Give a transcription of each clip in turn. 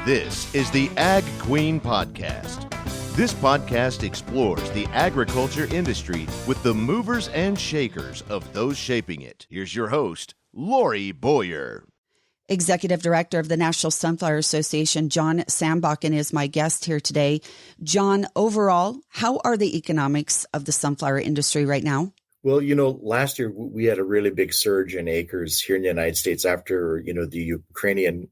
This is the Ag Queen Podcast. This podcast explores the agriculture industry with the movers and shakers of those shaping it. Here's your host, Lori Boyer. Executive Director of the National Sunflower Association, John Sandbakken, is my guest here today. John, overall, how are the economics of the sunflower industry right now? Well, last year we had a really big surge in acres here in the United States after, the Ukrainian,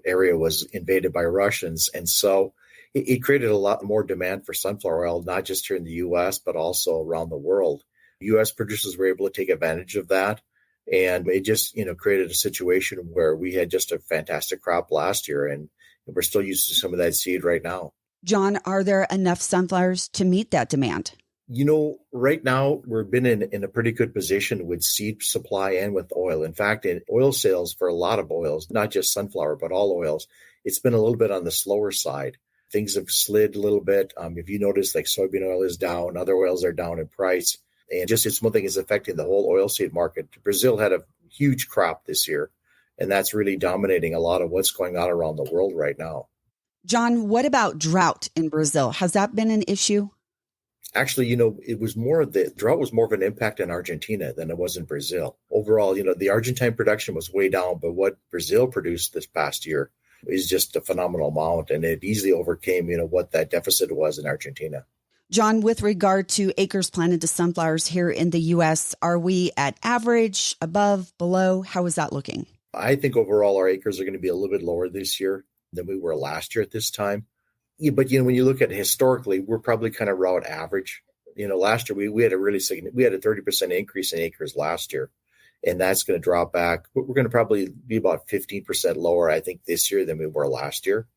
area was invaded by Russians. And so it created a lot more demand for sunflower oil, not just here in the U.S., but also around the world. U.S. producers were able to take advantage of that. And it just, created a situation where we had just a fantastic crop last year, and we're still using some of that seed right now. John, are there enough sunflowers to meet that demand? Right now we've been in a pretty good position with seed supply and with oil. In fact, in oil sales for a lot of oils, not just sunflower, but all oils, it's been a little bit on the slower side. Things have slid a little bit. If you notice, like soybean oil is down, other oils are down in price. And just it's one thing is affecting the whole oilseed market. Brazil had a huge crop this year, and that's really dominating a lot of what's going on around the world right now. John, what about drought in Brazil? Has that been an issue? Actually, it was the drought was more of an impact in Argentina than it was in Brazil. Overall, the Argentine production was way down, but what Brazil produced this past year is just a phenomenal amount, and it easily overcame, what that deficit was in Argentina. John, with regard to acres planted to sunflowers here in the U.S., are we at average, above, below? How is that looking? I think overall our acres are going to be a little bit lower this year than we were last year at this time. Yeah, but, when you look at it historically, we're probably kind of around average. Last year we had a really significant, we had a 30% increase in acres last year, and that's going to drop back. We're going to probably be about 15% lower, I think, this year than we were last year.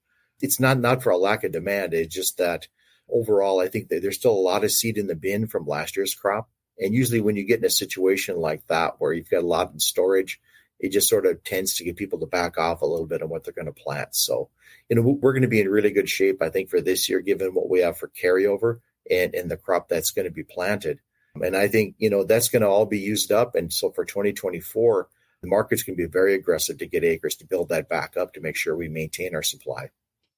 It's not for a lack of demand. It's just that overall, I think that there's still a lot of seed in the bin from last year's crop. And usually when you get in a situation like that, where you've got a lot in storage, it just sort of tends to get people to back off a little bit on what they're going to plant. So, we're going to be in really good shape, I think, for this year, given what we have for carryover and the crop that's going to be planted. And I think, that's going to all be used up. And so for 2024, the market's going to be very aggressive to get acres to build that back up to make sure we maintain our supply.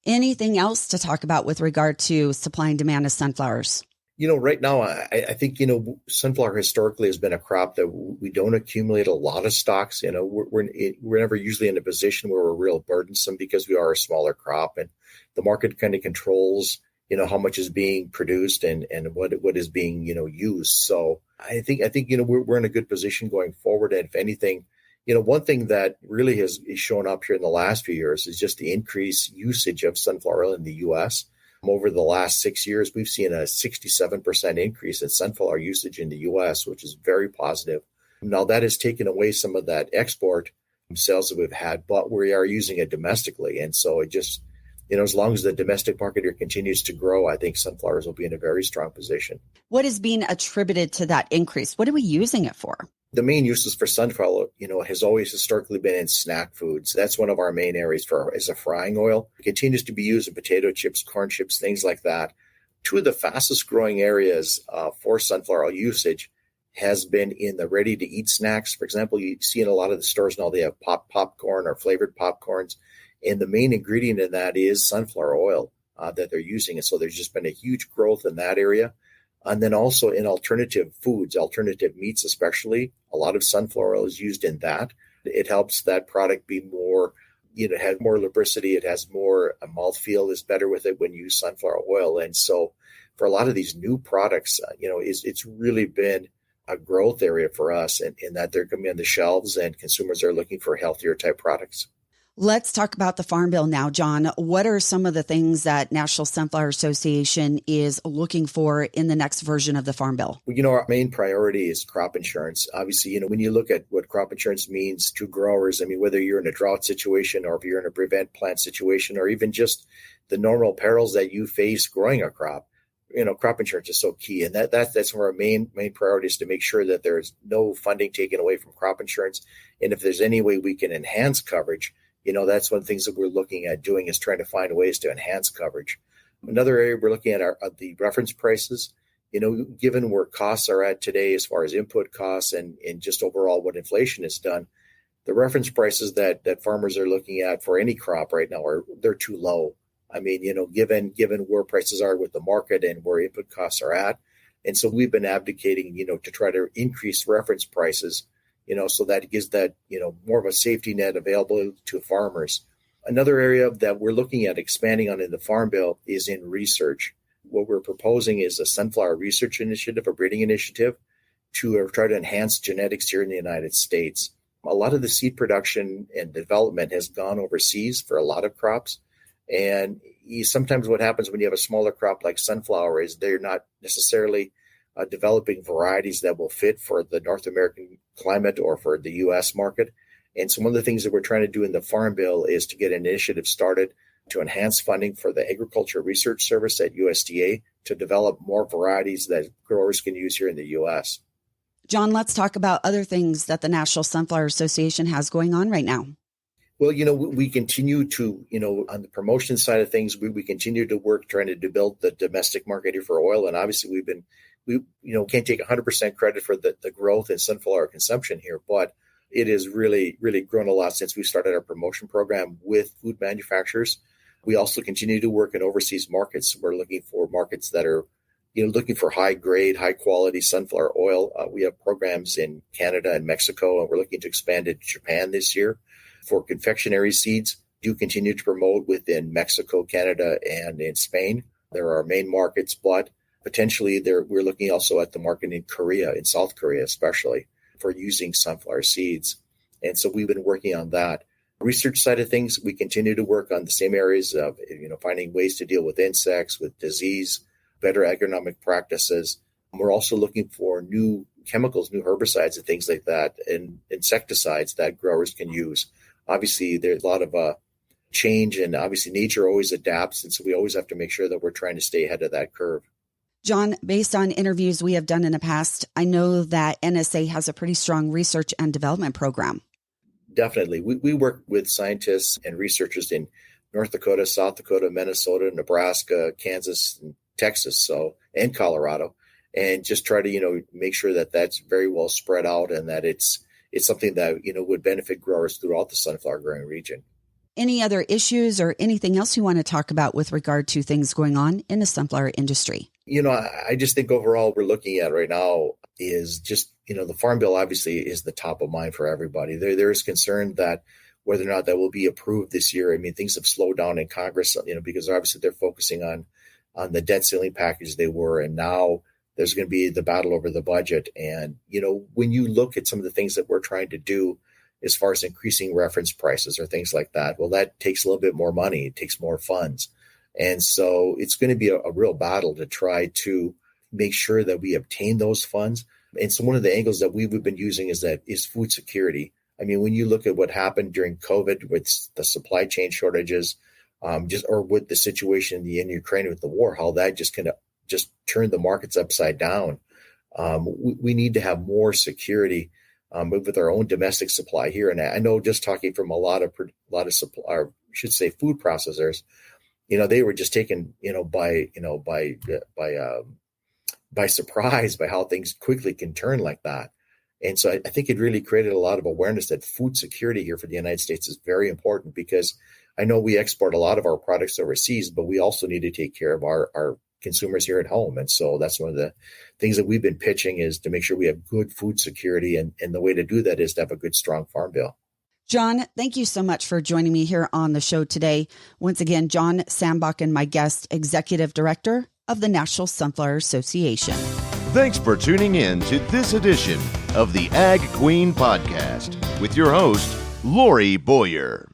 Anything else to talk about with regard to supply and demand of sunflowers? Right now, I think, sunflower historically has been a crop that we don't accumulate a lot of stocks. We're never usually in a position where we're real burdensome because we are a smaller crop, and the market kind of controls, how much is being produced and what is being, used. So I think, we're in a good position going forward. And if anything, one thing that really has shown up here in the last few years is just the increased usage of sunflower oil in the U.S. Over the last 6 years, we've seen a 67% increase in sunflower usage in the U.S., which is very positive. Now, that has taken away some of that export sales that we've had, but we are using it domestically. And so it just, as long as the domestic market here continues to grow, I think sunflowers will be in a very strong position. What is being attributed to that increase? What are we using it for? The main uses for sunflower, has always historically been in snack foods. That's one of our main areas as a frying oil. It continues to be used in potato chips, corn chips, things like that. Two of the fastest growing areas for sunflower oil usage has been in the ready-to-eat snacks. For example, you see in a lot of the stores now they have popcorn or flavored popcorns, and the main ingredient in that is sunflower oil that they're using. And so there's just been a huge growth in that area. And then also in alternative foods, alternative meats especially, a lot of sunflower oil is used in that. It helps that product be more, it has more lubricity, it has more, mouthfeel is better with it when you use sunflower oil. And so for a lot of these new products, it's really been a growth area for us in that they're coming on the shelves and consumers are looking for healthier type products. Let's talk about the Farm Bill now, John. What are some of the things that National Sunflower Association is looking for in the next version of the Farm Bill? Well, our main priority is crop insurance. Obviously, when you look at what crop insurance means to growers, whether you're in a drought situation or if you're in a prevent plant situation or even just the normal perils that you face growing a crop, crop insurance is so key. And that's one of our main priorities to make sure that there's no funding taken away from crop insurance. And if there's any way we can enhance coverage, that's one of the things that we're looking at doing is trying to find ways to enhance coverage. Another area we're looking at are the reference prices. Given where costs are at today as far as input costs and just overall what inflation has done, the reference prices that farmers are looking at for any crop right now they're too low. I mean, given where prices are with the market and where input costs are at. And so we've been advocating, to try to increase reference prices, so that it gives that, more of a safety net available to farmers. Another area that we're looking at expanding on in the Farm Bill is in research. What we're proposing is a sunflower research initiative, a breeding initiative, to try to enhance genetics here in the United States. A lot of the seed production and development has gone overseas for a lot of crops. And sometimes what happens when you have a smaller crop like sunflower is they're not necessarily developing varieties that will fit for the North American climate or for the U.S. market. And so one of the things that we're trying to do in the Farm Bill is to get an initiative started to enhance funding for the Agriculture Research Service at USDA to develop more varieties that growers can use here in the U.S. John, let's talk about other things that the National Sunflower Association has going on right now. Well, we continue to, on the promotion side of things, we continue to work trying to build the domestic market here for oil. And obviously we can't take 100% credit for the growth in sunflower consumption here, but it has really, really grown a lot since we started our promotion program with food manufacturers. We also continue to work in overseas markets. We're looking for markets that are, looking for high grade, high quality sunflower oil. We have programs in Canada and Mexico, and we're looking to expand it to Japan this year. For confectionery seeds, do continue to promote within Mexico, Canada, and in Spain. There are our main markets, but potentially we're looking also at the market in Korea, in South Korea especially, for using sunflower seeds. And so we've been working on that. Research side of things, we continue to work on the same areas of, finding ways to deal with insects, with disease, better agronomic practices. We're also looking for new chemicals, new herbicides and things like that, and insecticides that growers can use. Obviously, there's a lot of change, and obviously nature always adapts. And so we always have to make sure that we're trying to stay ahead of that curve. John, based on interviews we have done in the past, I know that NSA has a pretty strong research and development program. Definitely. We work with scientists and researchers in North Dakota, South Dakota, Minnesota, Nebraska, Kansas, and Texas, and Colorado, and just try to, make sure that that's very well spread out and that it's something that, would benefit growers throughout the sunflower growing region. Any other issues or anything else you want to talk about with regard to things going on in the sunflower industry? I just think overall we're looking at right now is just, the Farm Bill obviously is the top of mind for everybody. There is concern that whether or not that will be approved this year. I mean, things have slowed down in Congress, because obviously they're focusing on the debt ceiling package they were, and now there's going to be the battle over the budget. And, when you look at some of the things that we're trying to do as far as increasing reference prices or things like that, well, that takes a little bit more money. It takes more funds. And so it's going to be a real battle to try to make sure that we obtain those funds. And so one of the angles that we've been using is food security. I mean, when you look at what happened during COVID with the supply chain shortages, or with the situation in Ukraine with the war, how that just kind of turned the markets upside down. We need to have more security with our own domestic supply here. And I know, just talking from a lot of supply, or I should say food processors, they were just taken, by surprise by how things quickly can turn like that. And so I think it really created a lot of awareness that food security here for the United States is very important, because I know we export a lot of our products overseas, but we also need to take care of our consumers here at home. And so that's one of the things that we've been pitching, is to make sure we have good food security. And the way to do that is to have a good, strong Farm Bill. John, thank you so much for joining me here on the show today. Once again, John Sandbakken, my guest, Executive Director of the National Sunflower Association. Thanks for tuning in to this edition of the Ag Queen Podcast with your host, Lori Boyer.